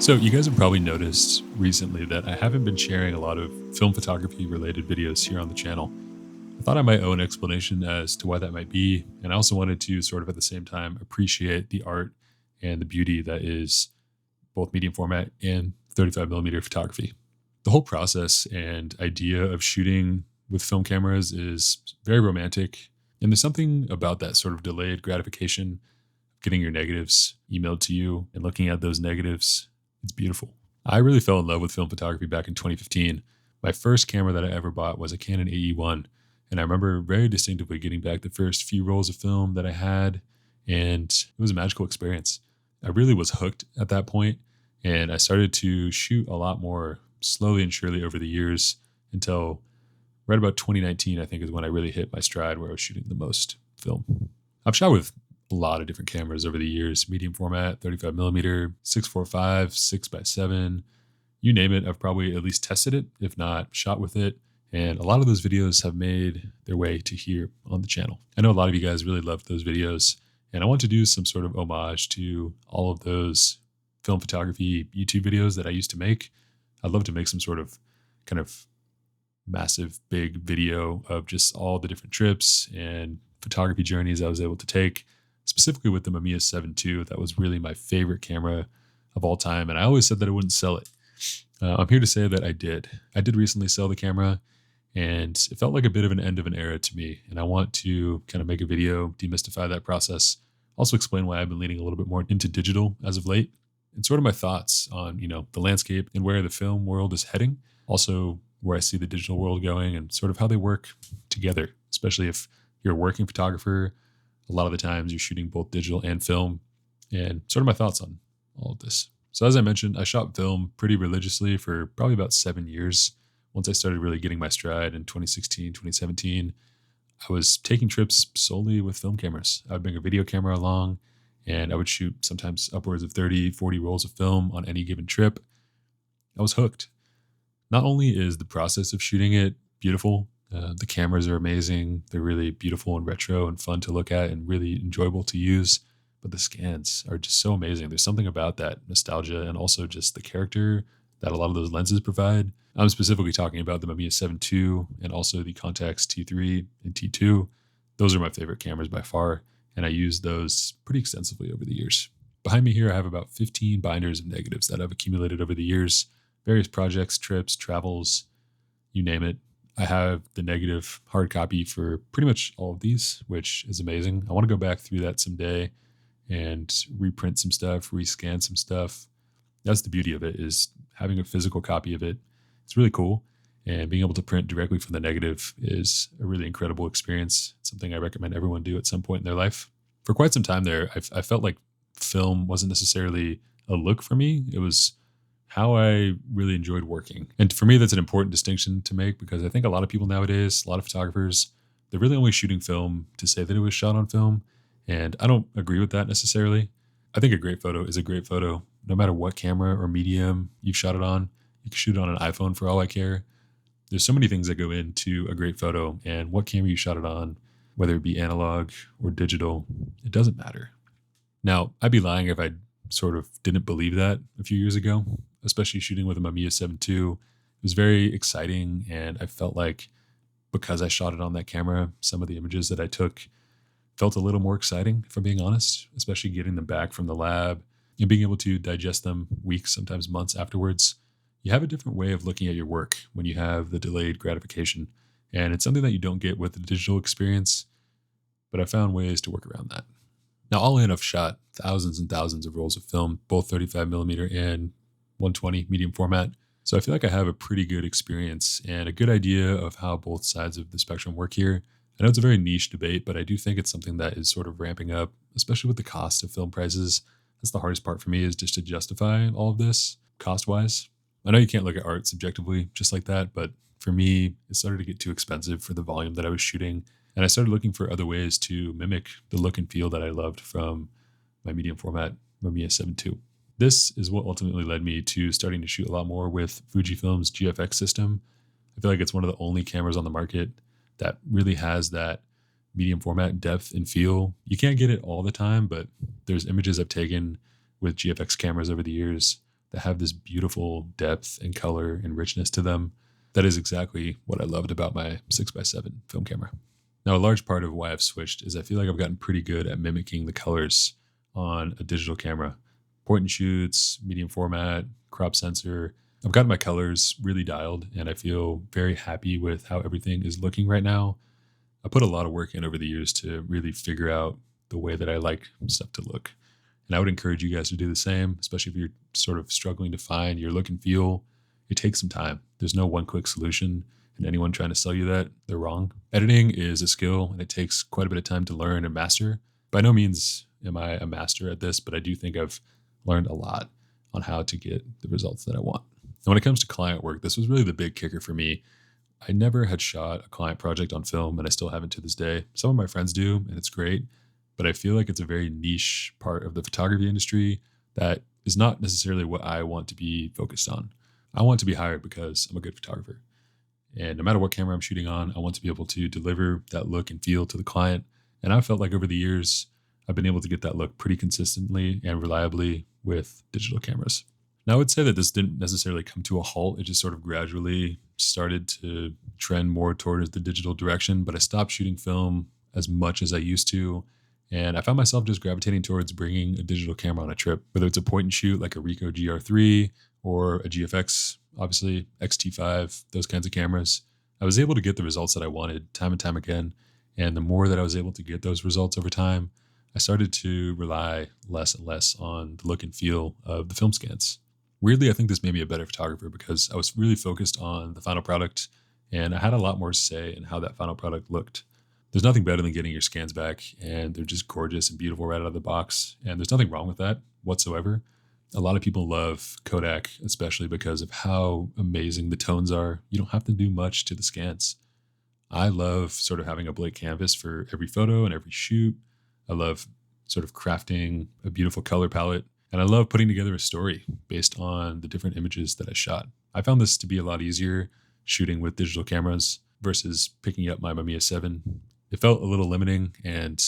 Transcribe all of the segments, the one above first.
So, you guys have probably noticed recently that I haven't been sharing a lot of film photography related videos here on the channel. I thought I might owe an explanation as to why that might be. And I also wanted to sort of at the same time appreciate the art and the beauty that is both medium format and 35 millimeter photography. The whole process and idea of shooting with film cameras is very romantic. And there's something about that sort of delayed gratification, getting your negatives emailed to you and looking at those negatives. It's beautiful. I really fell in love with film photography back in 2015. My first camera that I ever bought was a Canon AE1. And I remember very distinctively getting back the first few rolls of film that I had. And it was a magical experience. I really was hooked at that point, and I started to shoot a lot more slowly and surely over the years until right about 2019, I think, is when I really hit my stride where I was shooting the most film. I've shot with a lot of different cameras over the years: medium format, 35 millimeter, 645, 6x7, you name it. I've probably at least tested it, if not shot with it. And a lot of those videos have made their way to here on the channel. I know a lot of you guys really loved those videos, and I want to do some sort of homage to all of those film photography YouTube videos that I used to make. I'd love to make some sort of kind of massive big video of just all the different trips and photography journeys I was able to take, specifically with the Mamiya 7 II. That was really my favorite camera of all time, and I always said that I wouldn't sell it. I'm here to say that I did. I did recently sell the camera, and it felt like a bit of an end of an era to me. And I want to kind of make a video, demystify that process, also explain why I've been leaning a little bit more into digital as of late, and sort of my thoughts on, the landscape and where the film world is heading. Also, where I see the digital world going and sort of how they work together, especially if you're a working photographer. A lot of the times you're shooting both digital and film, and sort of my thoughts on all of this. So as I mentioned, I shot film pretty religiously for probably about 7 years. Once I started really getting my stride in 2016, 2017, I was taking trips solely with film cameras. I would bring a video camera along, and I would shoot sometimes upwards of 30, 40 rolls of film on any given trip. I was hooked. Not only is the process of shooting it beautiful, the cameras are amazing. They're really beautiful and retro and fun to look at and really enjoyable to use, but the scans are just so amazing. There's something about that nostalgia and also just the character that a lot of those lenses provide. I'm specifically talking about the Mamiya 7 II and also the Contax T3 and T2. Those are my favorite cameras by far, and I use those pretty extensively over the years. Behind me here, I have about 15 binders of negatives that I've accumulated over the years. Various projects, trips, travels, you name it. I have the negative hard copy for pretty much all of these, which is amazing. I want to go back through that someday and reprint some stuff, rescan some stuff. That's the beauty of it, is having a physical copy of it. It's really cool. And being able to print directly from the negative is a really incredible experience. It's something I recommend everyone do at some point in their life. For quite some time there, I felt like film wasn't necessarily a look for me. It was how I really enjoyed working. And for me, that's an important distinction to make, because I think a lot of people nowadays, a lot of photographers, they're really only shooting film to say that it was shot on film. And I don't agree with that necessarily. I think a great photo is a great photo, no matter what camera or medium you've shot it on. You can shoot it on an iPhone for all I care. There's so many things that go into a great photo, and what camera you shot it on, whether it be analog or digital, it doesn't matter. Now, I'd be lying if I sort of didn't believe that a few years ago, especially shooting with a Mamiya 7 II. It was very exciting, and I felt like because I shot it on that camera, some of the images that I took felt a little more exciting, if I'm being honest, especially getting them back from the lab and being able to digest them weeks, sometimes months afterwards. You have a different way of looking at your work when you have the delayed gratification, and it's something that you don't get with the digital experience, but I found ways to work around that. Now, all in, I've shot thousands and thousands of rolls of film, both 35 millimeter and 120 medium format. So I feel like I have a pretty good experience and a good idea of how both sides of the spectrum work here. I know it's a very niche debate, but I do think it's something that is sort of ramping up, especially with the cost of film prices. That's the hardest part for me, is just to justify all of this cost-wise. I know you can't look at art subjectively just like that, but for me, it started to get too expensive for the volume that I was shooting. And I started looking for other ways to mimic the look and feel that I loved from my medium format Mamiya 7 II. This is what ultimately led me to starting to shoot a lot more with Fujifilm's GFX system. I feel like it's one of the only cameras on the market that really has that medium format depth and feel. You can't get it all the time, but there's images I've taken with GFX cameras over the years that have this beautiful depth and color and richness to them. That is exactly what I loved about my 6x7 film camera. Now, a large part of why I've switched is I feel like I've gotten pretty good at mimicking the colors on a digital camera. Point and shoots, medium format, crop sensor. I've gotten my colors really dialed, and I feel very happy with how everything is looking right now. I put a lot of work in over the years to really figure out the way that I like stuff to look. And I would encourage you guys to do the same, especially if you're sort of struggling to find your look and feel. It takes some time. There's no one quick solution. And anyone trying to sell you that, they're wrong. Editing is a skill and it takes quite a bit of time to learn and master. By no means am I a master at this, but I do think I've learned a lot on how to get the results that I want. And when it comes to client work, this was really the big kicker for me. I never had shot a client project on film, and I still haven't to this day. Some of my friends do, and it's great, but I feel like it's a very niche part of the photography industry that is not necessarily what I want to be focused on. I want to be hired because I'm a good photographer. And no matter what camera I'm shooting on, I want to be able to deliver that look and feel to the client. And I felt like over the years, I've been able to get that look pretty consistently and reliably with digital cameras. Now, I would say that this didn't necessarily come to a halt. It just sort of gradually started to trend more towards the digital direction, but I stopped shooting film as much as I used to. And I found myself just gravitating towards bringing a digital camera on a trip, whether it's a point and shoot like a Ricoh GR3 or a GFX, obviously XT5, those kinds of cameras. I was able to get the results that I wanted time and time again. And the more that I was able to get those results over time, I started to rely less and less on the look and feel of the film scans. Weirdly, I think this made me a better photographer because I was really focused on the final product and I had a lot more say in how that final product looked. There's nothing better than getting your scans back and they're just gorgeous and beautiful right out of the box. And there's nothing wrong with that whatsoever. A lot of people love Kodak, especially because of how amazing the tones are. You don't have to do much to the scans. I love sort of having a blank canvas for every photo and every shoot. I love sort of crafting a beautiful color palette. And I love putting together a story based on the different images that I shot. I found this to be a lot easier shooting with digital cameras versus picking up my Mamiya 7. It felt a little limiting, and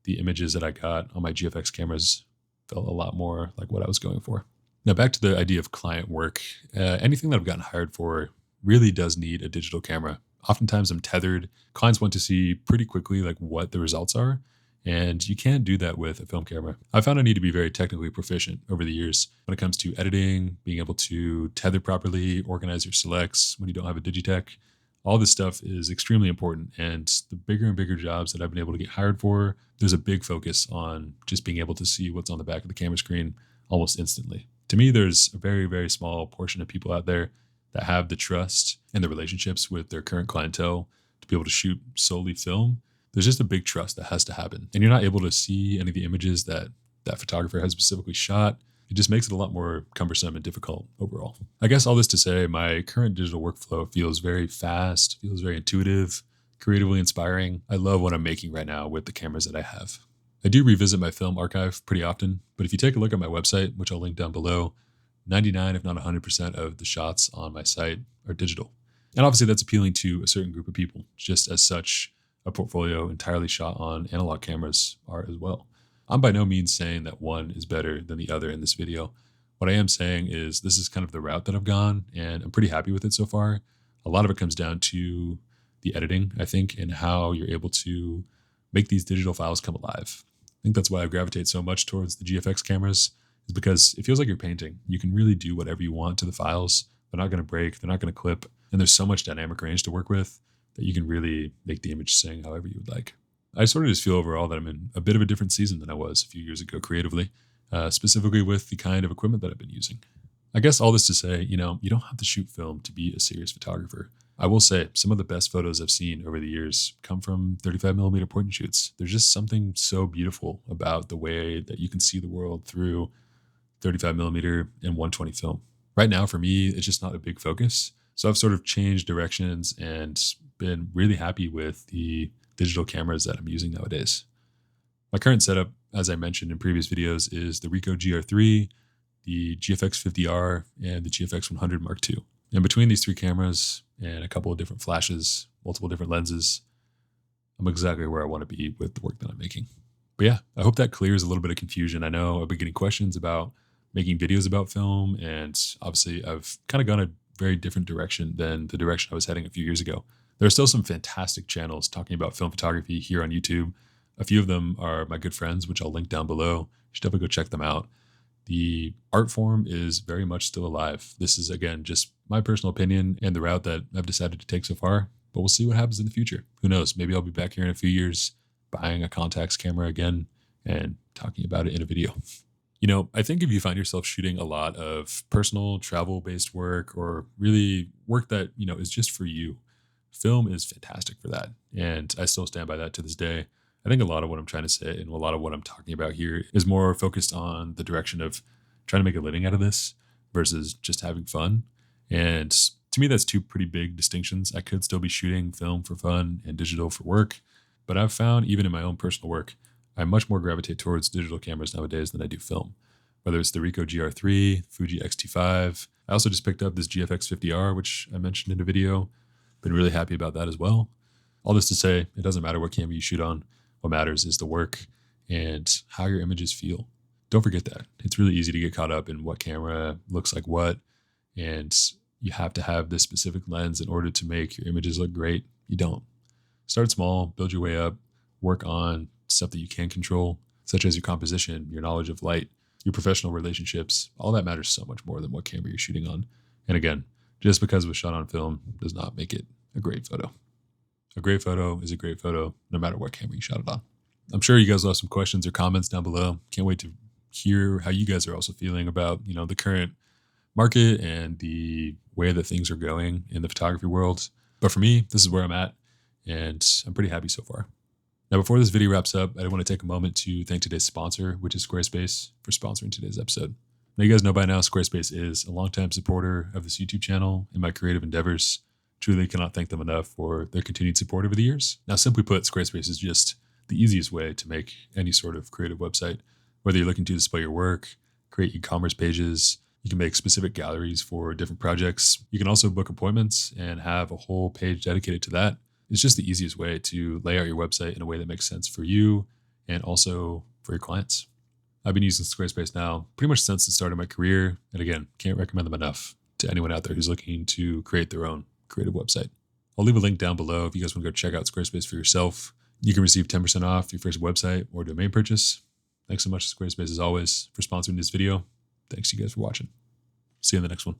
the images that I got on my GFX cameras felt a lot more like what I was going for. Now, back to the idea of client work. Anything that I've gotten hired for really does need a digital camera. Oftentimes I'm tethered. Clients want to see pretty quickly like what the results are. And you can't do that with a film camera. I found I need to be very technically proficient over the years when it comes to editing, being able to tether properly, organize your selects when you don't have a Digitech. All this stuff is extremely important. And the bigger and bigger jobs that I've been able to get hired for, there's a big focus on just being able to see what's on the back of the camera screen almost instantly. To me, there's a very, very small portion of people out there that have the trust and the relationships with their current clientele to be able to shoot solely film. There's just a big trust that has to happen. And you're not able to see any of the images that that photographer has specifically shot. It just makes it a lot more cumbersome and difficult overall. I guess all this to say, my current digital workflow feels very fast, feels very intuitive, creatively inspiring. I love what I'm making right now with the cameras that I have. I do revisit my film archive pretty often, but if you take a look at my website, which I'll link down below, 99, if not 100% of the shots on my site are digital. And obviously that's appealing to a certain group of people. Just as such, a portfolio entirely shot on analog cameras are as well. I'm by no means saying that one is better than the other in this video. What I am saying is this is kind of the route that I've gone, and I'm pretty happy with it so far. A lot of it comes down to the editing, I think, and how you're able to make these digital files come alive. I think that's why I gravitate so much towards the GFX cameras, is because it feels like you're painting. You can really do whatever you want to the files. They're not going to break, they're not going to clip, and there's so much dynamic range to work with that you can really make the image sing however you would like. I sort of just feel overall that I'm in a bit of a different season than I was a few years ago creatively, specifically with the kind of equipment that I've been using. I guess all this to say, you don't have to shoot film to be a serious photographer. I will say some of the best photos I've seen over the years come from 35mm point and shoots. There's just something so beautiful about the way that you can see the world through 35mm and 120 film. Right now, for me, it's just not a big focus. So I've sort of changed directions and been really happy with the digital cameras that I'm using nowadays. My current setup, as I mentioned in previous videos, is the Ricoh GR3, the GFX 50R, and the GFX 100 Mark II. And between these three cameras and a couple of different flashes, multiple different lenses, I'm exactly where I want to be with the work that I'm making. But yeah, I hope that clears a little bit of confusion. I know I've been getting questions about making videos about film. And obviously, I've kind of gone a very different direction than the direction I was heading a few years ago. There are still some fantastic channels talking about film photography here on YouTube. A few of them are my good friends, which I'll link down below. You should definitely go check them out. The art form is very much still alive. This is, again, just my personal opinion and the route that I've decided to take so far, but we'll see what happens in the future. Who knows? Maybe I'll be back here in a few years buying a Contax camera again and talking about it in a video. I think if you find yourself shooting a lot of personal travel based work or really work that, is just for you, film is fantastic for that. And I still stand by that to this day. I think a lot of what I'm trying to say and a lot of what I'm talking about here is more focused on the direction of trying to make a living out of this versus just having fun. And to me, that's two pretty big distinctions. I could still be shooting film for fun and digital for work, but I've found even in my own personal work, I much more gravitate towards digital cameras nowadays than I do film. Whether it's the Ricoh GR3, Fuji X-T5. I also just picked up this GFX 50R, which I mentioned in a video. Been really happy about that as well. All this to say, it doesn't matter what camera you shoot on. What matters is the work and how your images feel. Don't forget that. It's really easy to get caught up in what camera looks like what, and you have to have this specific lens in order to make your images look great. You don't. Start small, build your way up, work on stuff that you can control, such as your composition, your knowledge of light, your professional relationships. All that matters so much more than what camera you're shooting on. And again, just because it was shot on film does not make it a great photo. A great photo is a great photo, no matter what camera you shot it on. I'm sure you guys will have some questions or comments down below. Can't wait to hear how you guys are also feeling about, the current market and the way that things are going in the photography world. But for me, this is where I'm at, and I'm pretty happy so far. Now, before this video wraps up, I want to take a moment to thank today's sponsor, which is Squarespace, for sponsoring today's episode. Now, you guys know by now, Squarespace is a longtime supporter of this YouTube channel and my creative endeavors. Truly cannot thank them enough for their continued support over the years. Now, simply put, Squarespace is just the easiest way to make any sort of creative website. Whether you're looking to display your work, create e-commerce pages, you can make specific galleries for different projects. You can also book appointments and have a whole page dedicated to that. It's just the easiest way to lay out your website in a way that makes sense for you and also for your clients. I've been using Squarespace now pretty much since the start of my career. And again, can't recommend them enough to anyone out there who's looking to create their own creative website. I'll leave a link down below if you guys want to go check out Squarespace for yourself. You can receive 10% off your first website or domain purchase. Thanks so much to Squarespace as always for sponsoring this video. Thanks you guys for watching. See you in the next one.